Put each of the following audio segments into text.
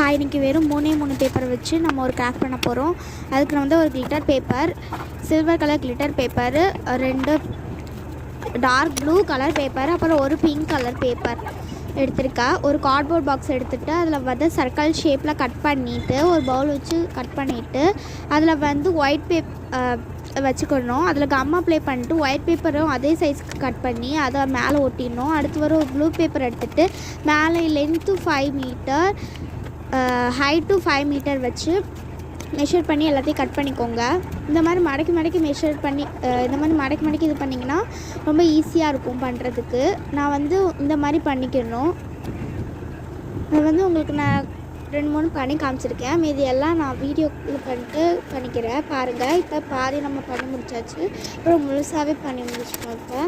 இன்றைக்கி வெறும் 3 பேப்பரை வச்சு நம்ம ஒரு கிராஃப்ட் பண்ண போகிறோம். அதுக்கு நான் வந்து ஒரு glitter paper, silver colour glitter paper, 2 dark blue colour paper, அப்புறம் ஒரு பிங்க் கலர் பேப்பர் எடுத்திருக்கேன். ஒரு கார்ட்போர்ட் பாக்ஸ் எடுத்துகிட்டு அதில் வந்து சர்க்கிள் ஷேப்பில் கட் பண்ணிவிட்டு ஒரு பவுல் வச்சு கட் பண்ணிவிட்டு அதில் வந்து ஒயிட் வச்சுக்கணும். அதில் கம் அப்ளை பண்ணிட்டு ஒயிட் பேப்பரும் அதே சைஸ்க்கு கட் பண்ணி அதை மேலே ஒட்டிடணும். அடுத்து ஒரு ப்ளூ பேப்பர் எடுத்துகிட்டு மேலே லென்த்து 5 மீட்டர், ஹைட்டு 5 மீட்டர் வச்சு மெஷர் பண்ணி எல்லாத்தையும் கட் பண்ணிக்கோங்க. இந்த மாதிரி மடக்கி மெஷர் பண்ணி இந்த மாதிரி மடக்கி இது பண்ணிங்கன்னா ரொம்ப ஈஸியாக இருக்கும் பண்ணுறதுக்கு. நான் வந்து இந்த மாதிரி பண்ணிக்கணும். அது வந்து உங்களுக்கு நான் 2-3 பண்ணி காமிச்சிருக்கேன். மீதி எல்லாம் நான் வீடியோ பண்ணிக்கிறேன் பாருங்கள். இப்போ பாதி நம்ம பண்ணி முடிச்சாச்சு. அப்புறம் முழுசாகவே பண்ணி முடிச்சிட்டோம். இப்போ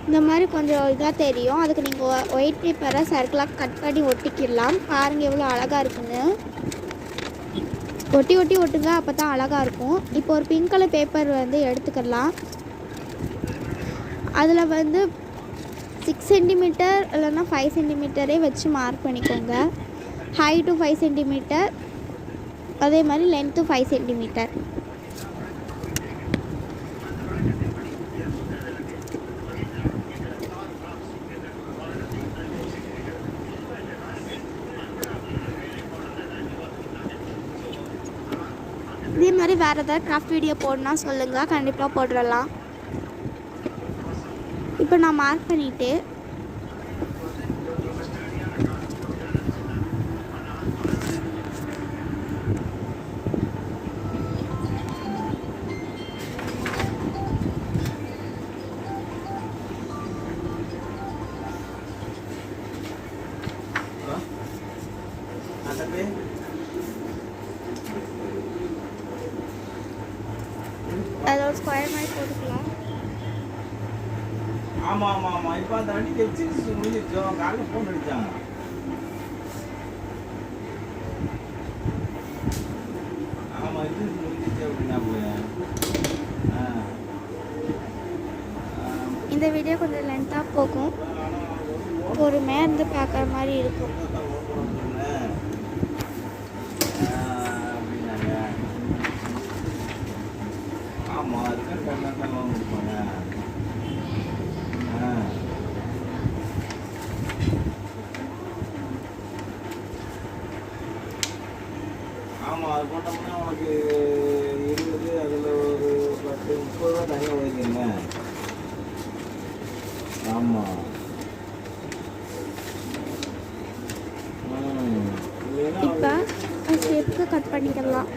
இந்த மாதிரி கொஞ்சம் இதாக தெரியும். அதுக்கு நீங்கள் ஒயிட் பேப்பரை சர்க்கிளாக கட் பண்ணி ஒட்டிக்கிடலாம். பாருங்கள் எவ்வளோ அழகாக இருக்குன்னு. ஒட்டி ஒட்டுங்க, அப்போ தான் அழகாக இருக்கும். இப்போ ஒரு பிங்க் கலர் பேப்பர் வந்து எடுத்துக்கலாம். அதில் வந்து 6 சென்டிமீட்டர் இல்லைன்னா 5 சென்டிமீட்டரே வச்சு மார்க் பண்ணிக்கோங்க. ஹைட்டு 5 சென்டிமீட்டர், அதே மாதிரி லென்த்து 5 சென்டிமீட்டர். இதே மாதிரி வேறு ஏதாவது கிராஃப்ட் வீடியோ போடணுன்னா சொல்லுங்கள், கண்டிப்பாக போட்டுடலாம். இப்போ நான் மார்க் பண்ணிவிட்டு அதில் ஒரு ஸ்கொயர் மாதிரி போட்டுக்கலாம். ஆமாம் இப்போ அந்த வண்டி வச்சு முடிஞ்சிச்சோம். காலையில் ஃபோன் அடித்தாங்க. ஆமாம் இது முடிஞ்சிச்சு அப்படின்னா இந்த வீடியோ கொஞ்சம் லென்த்தாக போகும், பொறுமையாக இருந்து பார்க்குற மாதிரி இருக்கும். ஆமாம் அதுக்கு கண்ணாட்டம் கொடுப்பாங்க. ஆமாம் அது போட்டோம்னா உனக்கு 20, அதில் ஒரு 10, 30 ரூபா தனியாக உழைக்குங்க. ஆமாம் இப்போ ஷேப்புக்கு கட் பண்ணிக்கலாம்.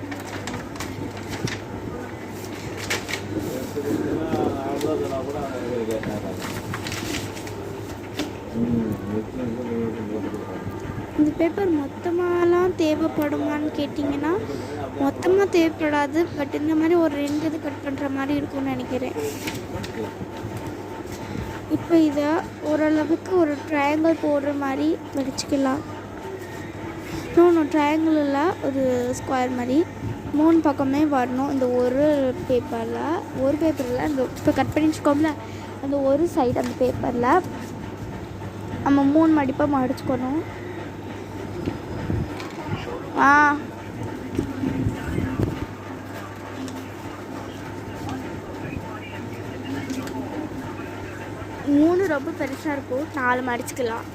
இந்த பேப்பர் மொத்தமாலாம் தேவைப்படுமான்னு கேட்டிங்கன்னா மொத்தமாக தேவைப்படாது. பட் இந்த மாதிரி ஒரு 2 இது கட் பண்ணுற மாதிரி இருக்கும்னு நினைக்கிறேன். இப்போ இதை ஓரளவுக்கு ஒரு ட்ரையாங்கிள் போடுற மாதிரி வடிச்சிக்கலாம். இன்னும் ட்ரையாங்கிள் இல்லை, ஒரு ஸ்கொயர் மாதிரி 3 பக்கமே வரணும். இந்த ஒரு பேப்பரில் இந்த இப்போ கட் பண்ணி வச்சுக்கோம்ல, அந்த ஒரு சைடு அந்த பேப்பரில் நம்ம 3 மடிப்பாக மடிச்சுக்கணும். மூணு ரொம்ப பெருசாக இருக்கும், 4 மடிச்சுக்கலாம்.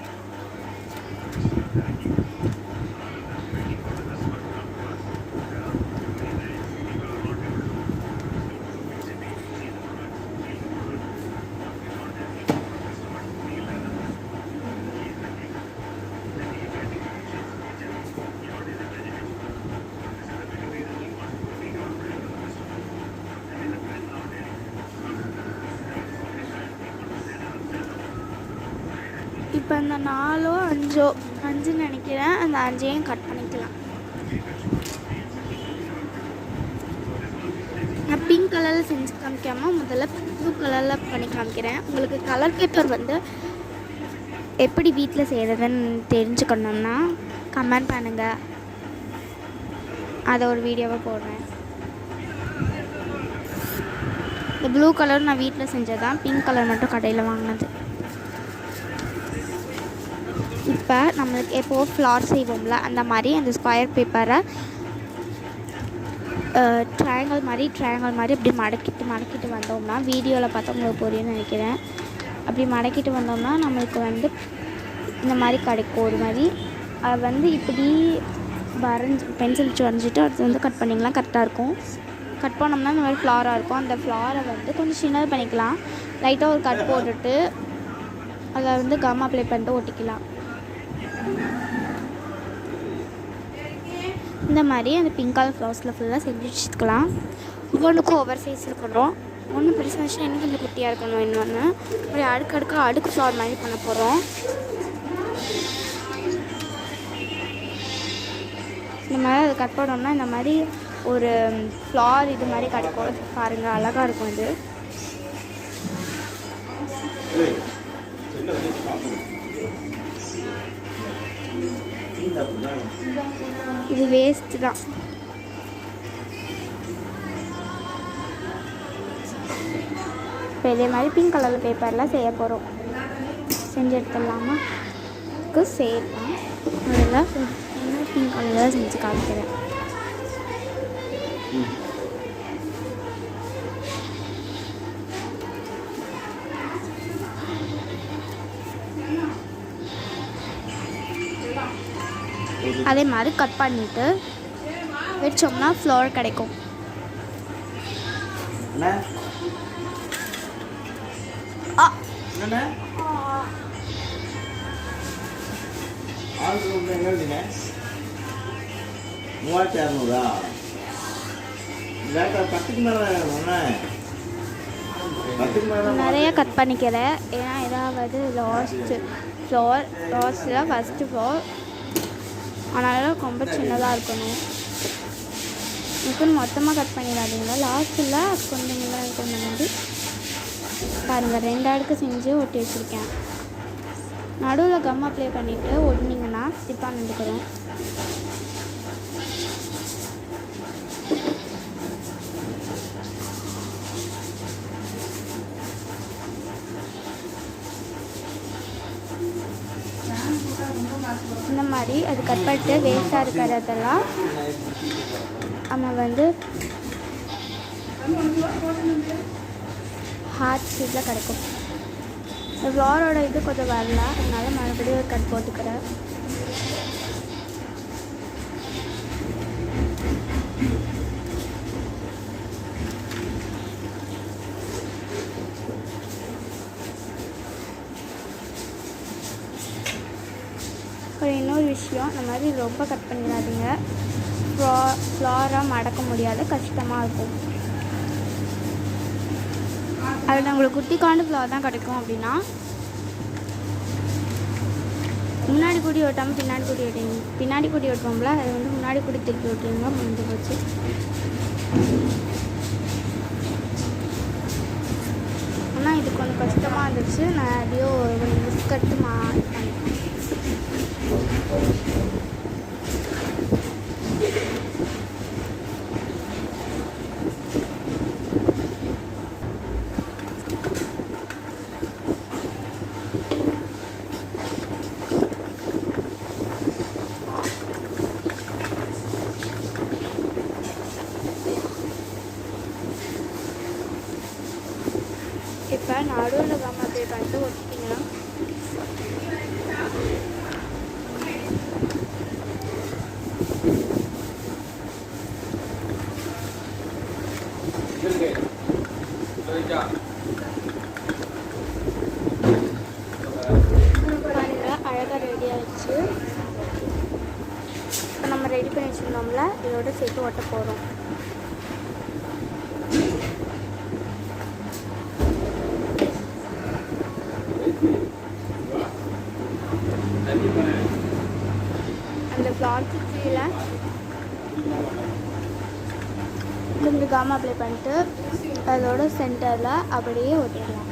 இப்போ அந்த 4 5 நினைக்கிறேன், அந்த 5ஐயும் கட் பண்ணிக்கலாம். நான் பிங்க் கலரில் செஞ்சு காமிக்காமல் முதல்ல ப்ளூ கலரில் பண்ணி காமிக்கிறேன். உங்களுக்கு கலர் பேப்பர் வந்து எப்படி வீட்டில் செய்கிறதுன்னு தெரிஞ்சுக்கணுன்னா கமெண்ட் பண்ணுங்கள், அதை ஒரு வீடியோவாக போடுறேன். இந்த ப்ளூ கலர் நான் வீட்டில் செஞ்சதான், பிங்க் கலர் மட்டும் கடையில் வாங்கினது. இப்போ நம்மளுக்கு எப்போது ஃப்ளார் செய்வோம்ல அந்த மாதிரி அந்த ஸ்கொயர் பேப்பரை ட்ரையாங்கிள் மாதிரி இப்படி மடக்கிட்டு வந்தோம்னா, வீடியோவில் பார்த்தா உங்களுக்கு புரியும்னு நினைக்கிறேன். அப்படி மடக்கிட்டு வந்தோம்னா நம்மளுக்கு வந்து இந்த மாதிரி கிடைக்கும். ஒரு மாதிரி அதை வந்து இப்படி பென்சில் வச்சு வரைஞ்சிட்டு அது வந்து கட் பண்ணிக்கலாம், கரெக்டாக இருக்கும். கட் பண்ணோம்னா இந்த மாதிரி ஃப்ளாராக இருக்கும். அந்த ஃப்ளாரை வந்து கொஞ்சம் சின்னது பண்ணிக்கலாம். லைட்டாக ஒரு கட் போட்டுட்டு அதை வந்து கம் அப்ளை பண்ணிட்டு ஒட்டிக்கலாம். இந்த மாதிரி அந்த பிங்க் கலர் ஃப்ளவர்ஸில் ஃபுல்லாக செஞ்சு வச்சுக்கலாம். ஒவ்வொன்றுக்கும் ஒவ்வொரு சைஸ் இருக்கணும். ஒன்று பெருசாக இருந்துச்சுன்னா இன்னும் கொஞ்சம் குட்டியாக இருக்கணும். இன்னொன்று ஒரு அடுக்கு ஃப்ளவர் மாதிரி பண்ண போகிறோம். இந்த மாதிரி அதை கட் பண்ணோம்னா இந்த மாதிரி ஒரு ஃப்ளார் இது மாதிரி கிடைக்கும். பாருங்கள், அழகாக இருக்கும். இது வேஸ்ட்டு தான். இப்போ இதே மாதிரி பிங்க் கலரில் பேப்பர்லாம் செய்ய போகிறோம். செஞ்சு எடுத்துடலாமா? செய்யலாம். அதில் இன்னும் பிங்க் கலரில் செஞ்சு காமிக்கிறேன். அதே மாதிரி கட் பண்ணிவிட்டு வச்சோம்னா ஃப்ளவர் கிடைக்கும். நிறைய கட் பண்ணிக்கிறேன். ஏன்னா ஏதாவது லாஸ்ட்டில் ஃபஸ்ட்டு ஃப்ளோர் அதனால ரொம்ப சின்னதாக இருக்கணும். மொத்தமாக கட் பண்ணிடாதீங்க. லாஸ்ட்டில் கொஞ்சம் வந்து பாருங்கள், 2 அடுக்கு செஞ்சு ஒட்டி வச்சுருக்கேன். நடுவில் கம் அப்ளை பண்ணிவிட்டு ஒட்டினீங்கன்னா ஸ்டிப்பாக நின்றுக்கிறோம். இந்த மாதிரி அது கட் பண்ணிட்டு வேஸ்ட்டாக இருக்கிறதெல்லாம் நம்ம வந்து ஹார்ட் ஷேப்பில் கிடைக்கும். இந்த ஃப்ளாரோட இது கொஞ்சம் வரல, அதனால மறுபடியும் ஒரு கட் போட்டுக்கிறேன். இன்னொரு விஷயம், இந்த மாதிரி ரொம்ப கட் பண்ணிடாதீங்க. ஃப்ளாராக மடக்க முடியாது, கஷ்டமாக இருக்கும். அதில் உங்களுக்கு குட்டிக்காண்டு ஃப்ளார் தான் கிடைக்கும். அப்படின்னா முன்னாடி கூடி ஓட்டாமல் பின்னாடி கூடி ஓட்டுவோம்ல, அது வந்து முன்னாடி கூடி திருப்பி ஓட்டுவீங்க. முடிஞ்சு போச்சு. ஆனால் இது கொஞ்சம் கஷ்டமாக இருந்துச்சு. நான் அதையோ கொஞ்சம் பிஸ்கட்டு இது பண்ணிட்டேன். இப்போ நடுவில் கம் அப்ளை பண்ணிட்டு ஒட்டிங்கன்னா அழகாக ரெடி ஆகிடுச்சு. இப்போ நம்ம ரெடி பண்ணி வச்சுருந்தோம்ல, இதோட சேர்த்து ஒட்ட போகிறோம். அந்த ஃப்ளார்க்கு கீழே கொஞ்சம் கம் அப்ளை பண்ணிட்டு அதோட சென்டரில் அப்படியே ஒட்டிடலாம்.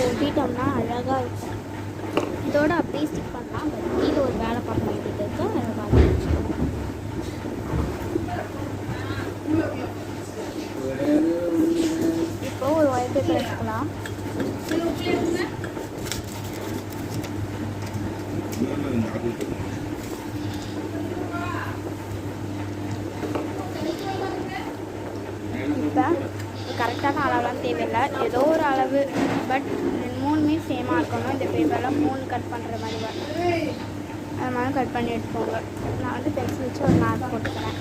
ஒட்டிட்டோம்னா அழகாக இருக்கும். இதோட அப்படியே ஸ்டிக் பண்ணலாம். பட் இது ஒரு வேலை பார்க்க வேண்டியது இருக்குது. அதை பார்த்து எடுத்துக்கலாம். இப்போ கரெக்டான அளவுலாம் தேவையில்லை, ஏதோ ஒரு அளவு, பட் 3மே சேமாக இருக்கணும். இந்த பேப்பரில் 3 கட் பண்ணுற மாதிரி வரும், அது மாதிரி கட் பண்ணி எடுத்துக்கோங்க. நான் வந்து பென்சில் வச்சு ஒரு மார்க் போட்டுக்கிறேன்.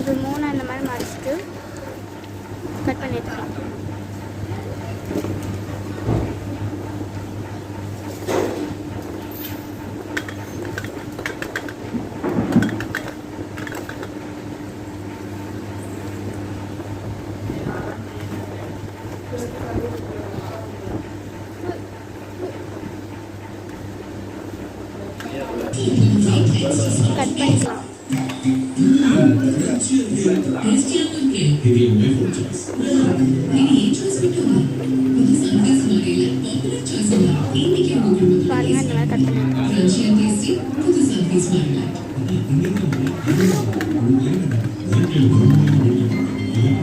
இது 3 அந்த மாதிரி மடிச்சுட்டு கட் பண்ணி எடுத்துக்கலாம். கட் பண்ணிக்கலாம். பாருங்க, இந்த மாதிரி கட் பண்ணிக்கலாம்.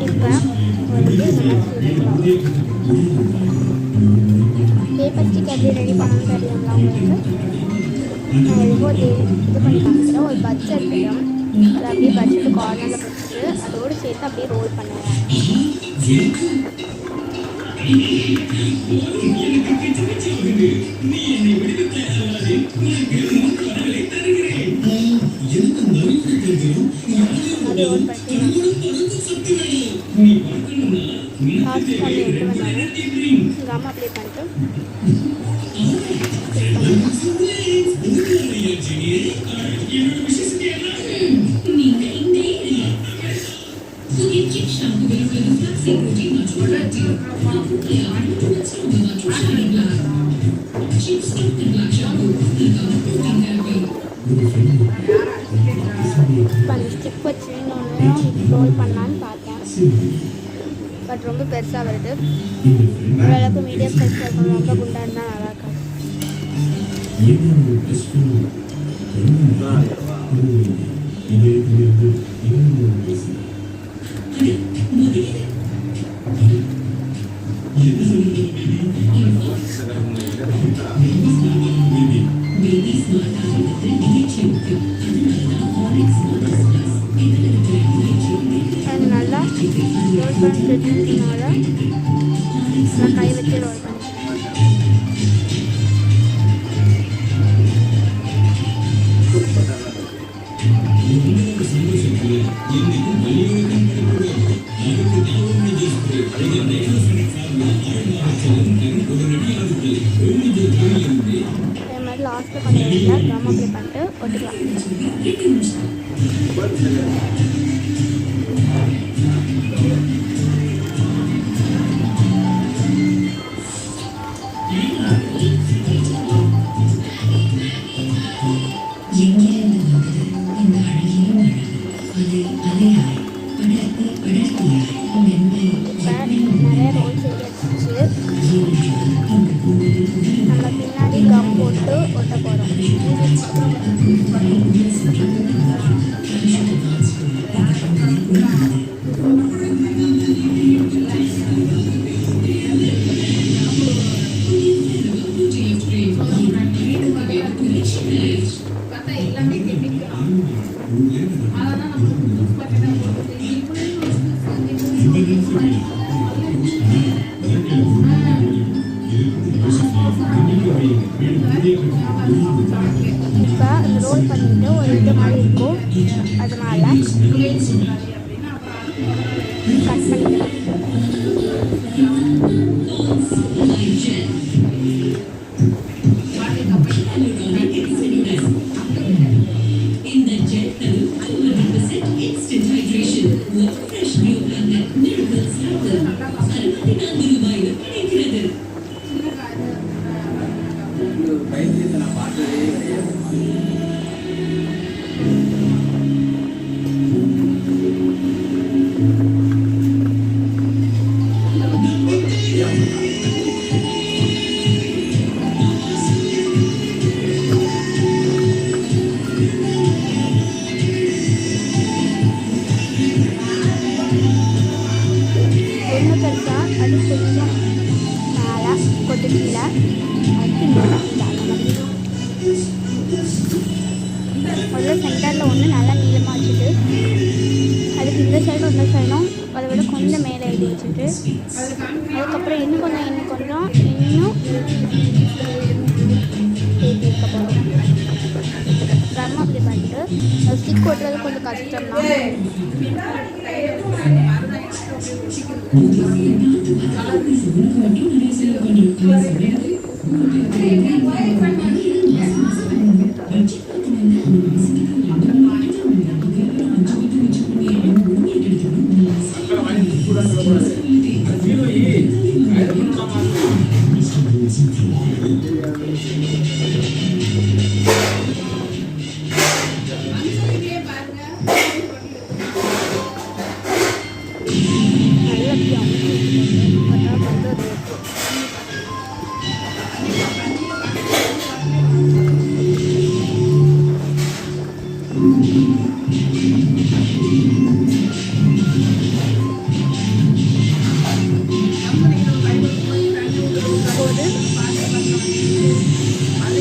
இப்போ பேப்பர் ஸ்டிக் எப்படி ரெடி பண்ணணும்னு தெரியுங்களா உங்களுக்கு? நான் எதுவும் இது பண்ணி காமிக்கிறேன். ஒரு பட்ஜெட் எடுத்துக்கிறோம், அதை அப்படியே பட்ஜெட்டு கார்னரில் வச்சுட்டு அதோடு சேர்த்து அப்படியே ரோல் பண்ணுவேன். ரோல் பண்ணி காசு பண்ணி எடுத்து வந்தாலும் கம் அப்ளை பண்ணிட்டு ஸ்டிக் வச்சு ரோல் பண்ணலான்னு பார்த்தேன், பட் ரொம்ப பெருசாக வருது. ஓரளவுக்கு மீடியம் சைஸ் இருக்கணும், ரொம்ப குண்டாக இருந்தால் நல்லா இருக்காது. அது நல்லா ரோல் பண்ணுறதுனால நான் கை வச்சு ரோல் பண்ணிக்கிறேன். அதே மாதிரி லாஸ்ட்டில் பண்ணிங்கன்னா கம் அப்ளை பண்ணிட்டு ஒட்டிக்கலாம். நிறைய ரோல் செய்யாச்சு, நம்ம பின்னாடி கம் போட்டு ஒட்ட போகிறோம். இப்போ அந்த ரோல் பண்ணிட்டு ஒரு இது மாதிரி இருக்கும், அதனால கட் பண்ணிக்கலாம். Instant hydration, fresh new and miracle sample. 64 ரூபாயில் சைடும் இந்த சைடும் அதை விட கொஞ்சம் மேலே எழுதி வச்சுட்டு அதுக்கப்புறம் இன்னும் கொஞ்சம் இன்னும் தேய்ச்சி இருக்க போகிறோம். கம் அப்படி பண்ணிட்டு ஸ்டிக் ஓட்டுறது கொஞ்சம் கஷ்டம் தான்.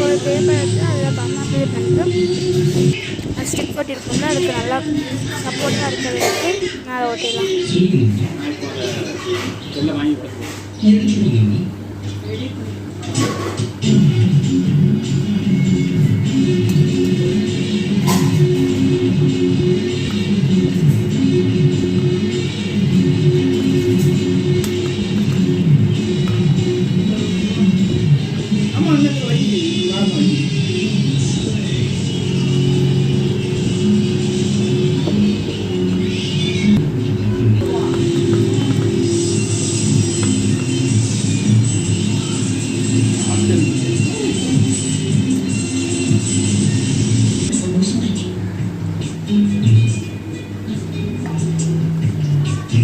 ஒரு பேப்பர் எடுத்து அதில் பம்மா அப்ளை பண்ணிட்டு ஸ்டிக் போட்டிருக்கோம்ல அதுக்கு நல்லா சப்போர்ட்டாக இருக்கிறதுக்கு மேலே ஓட்டிடலாம்.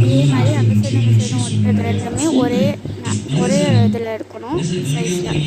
இதே மாதிரி அந்த சைடும் ஓட்டுறது ரெண்டுமே ஒரே இதில் எடுக்கணும் சைஸில்.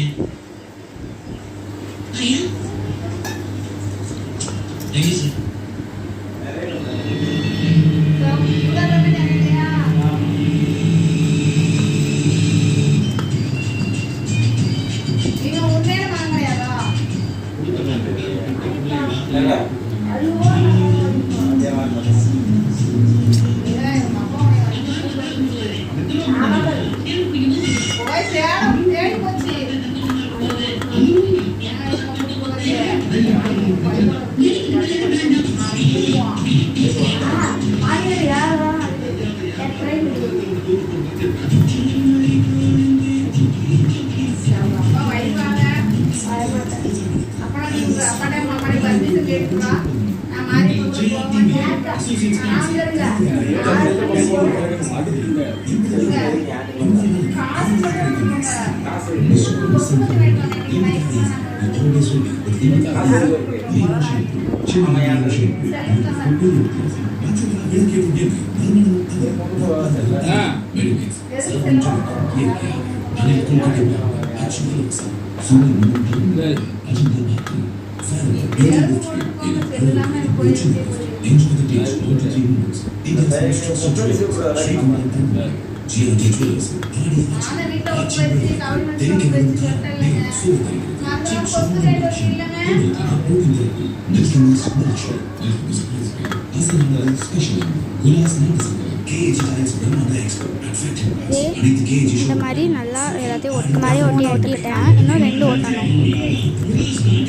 இந்த மாதிரி நல்லா எல்லாத்தையும் ஒட்டிட்டேன். இன்னும் 2 ஓட்டணும்.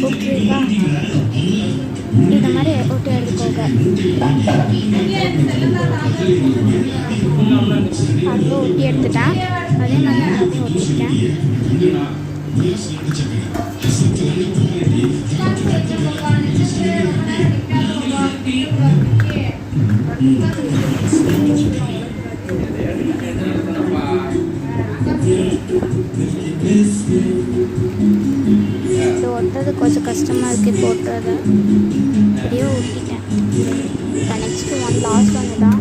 ஓகேவா? இந்த மாதிரி ஒட்டி எடுத்துக்கோங்க. அது ஒட்டி எடுத்துட்டேன். அதே மாதிரி எல்லாத்தையும் ஒட்டிக்கிட்டேன். இது ஒட்டுறது கொஞ்சம் கஷ்டமாக இருக்குது. போட்டுறது அப்படியே ஒட்டிட்டேன். இப்போ நெக்ஸ்ட்டு லாஸ்ட் ஒன்று தான்.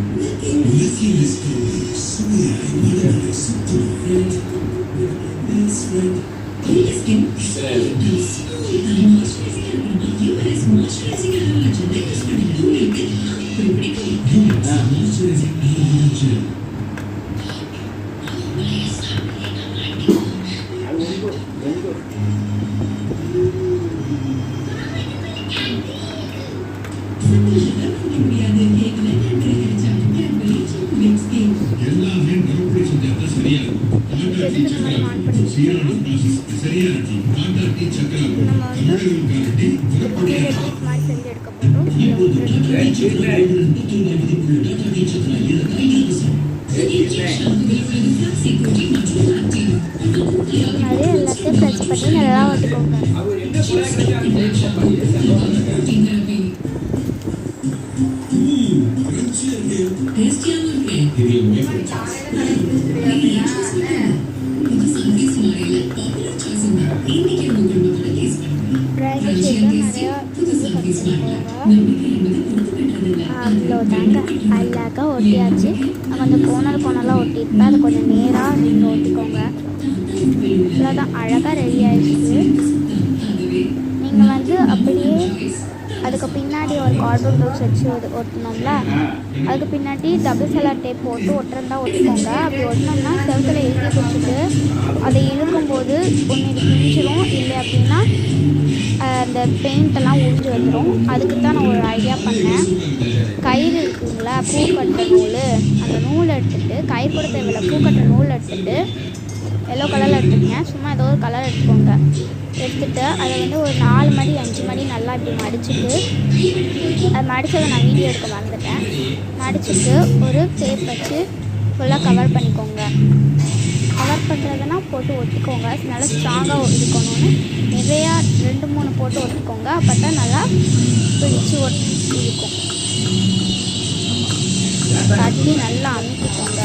மாதிரி செஞ்சு எடுக்க போகிறோம். அது எல்லாத்தையும் ப்ரெஸ் பண்ணி நல்லா ஒட்டிக்கோங்க. அவ்வளோதாங்க, அழகாக ஒட்டியாச்சு. நம்ம அந்த கோணலாக ஒட்டிட்டு அது கொஞ்சம் நேராக நீங்கள் ஒட்டிக்கோங்க. அவ்வளோதான், அழகாக ரெடி ஆகிடுச்சு. நீங்கள் வந்து அப்படியே அதுக்கு பின்னாடி ஒரு கார்ட்டூன் பாக்ஸ் வச்சு ஒட்டணும்ல, அதுக்கு பின்னாடி டபுள் செலார் டேப் போட்டு ஒட்டுறதா ஒட்டிக்கோங்க. அப்படி ஒட்டினோம்னா செவத்தில் எழுதி பிடிச்சிட்டு அதை இழுக்கும்போது ஒன்று இது பிடிச்சிரும், இல்லை அப்படின்னா அந்த பெயிண்டெல்லாம் உறிஞ்சு வந்துடும். அதுக்கு தான் நான் ஒரு ஐடியா பண்ணேன். கயிறு இருக்குங்களா, பூ கட்டுற நூல், அந்த நூல் எடுத்துகிட்டு, கயிறு கூட தேவையில்லை, பூ கட்டுற நூல் எடுத்துகிட்டு எல்லோ கலரில் எடுத்துக்கங்க. சும்மா ஏதோ ஒரு கலர் எடுத்துக்கோங்க. எடுத்துகிட்டு அதை வந்து ஒரு 4 மடி 5 மடி நல்லா இப்படி மடிச்சுட்டு, அது மடித்ததை நான் வீடியோ எடுக்க வந்துட்டேன். மடிச்சுட்டு ஒரு டேப் வச்சு ஃபுல்லாக கவர் பண்ணிக்கோங்க. கவர் பண்ணுறதுனா போட்டு ஒட்டிக்கோங்க. நல்லா ஸ்ட்ராங்காக ஒட்டிக்கணும்னு நிறையா 2-3 போட்டு ஒட்டிக்கோங்க. அப்போ தான் நல்லா பிடிச்சி இருக்கும். கட்டி நல்லா அமுக்கிக்கோங்க.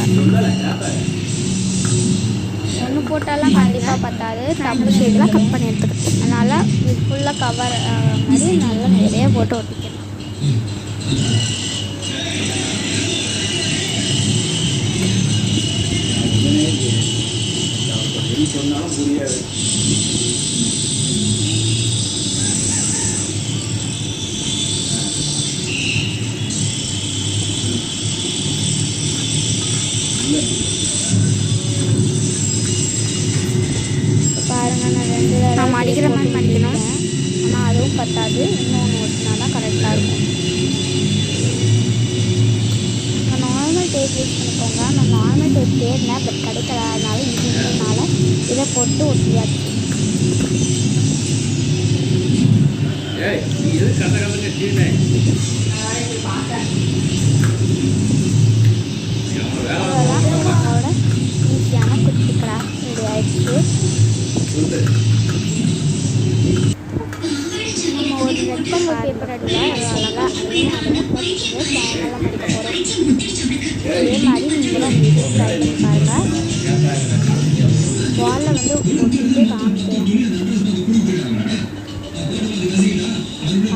ஒன்று போட்டாலாம் கண்டிப்பாக பத்தாது, டபுள் ஷேடெலாம் கட் பண்ணி எடுத்துக்கிட்டேன். அதனால் இது ஃபுல்லாக கவர் மாதிரி நல்லா நிறைய போட்டு ஒட்டிக்கணும். சொன்னாலும் புரியாது. பாருங்கள், நான் மடிக்கிற மாதிரி மடிக்கணும். ஆனால் அதுவும் பத்தாது, இன்னொன்று ஒட்டினா தான் கரெக்டாக இருக்கும். நார்மல் டேப் யூஸ் பண்ணிக்கோங்க. நான் நார்மல் டேப் தேடினேன், பட் கிடைக்கல. அதனால இதுனால இதை போட்டு ஒட்டியாச்சு. நம்மளோட ஈஸியான குட்டி கிராஃப்ட் ரெடி ஆயிடுச்சு. நம்ம ஒரு ரெட் கலர் பேப்பர் எடுத்தால் அழகாக அதையும் போட்டு சேனலாம் மடிக்க போகிறோம். இதே மாதிரி நீங்களும் வீடியோ ட்ரை பண்ணி பாருங்கள். வாலில் வந்து ஒட்டிட்டு காமிச்சேன்.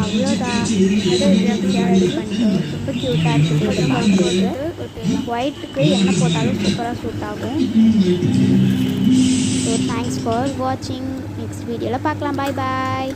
அவ்வளோதான், அதை ரெடி பண்ணிட்டோம். ரொம்ப க்யூட்டாக இருக்குது. ஒயிட்டுக்கு என்ன போட்டாலும் சூப்பராக சூட் ஆகும். ஸோ தேங்க்ஸ் ஃபார் வாட்சிங். நெக்ஸ்ட் வீடியோவில் பார்க்கலாம். பாய் பாய்.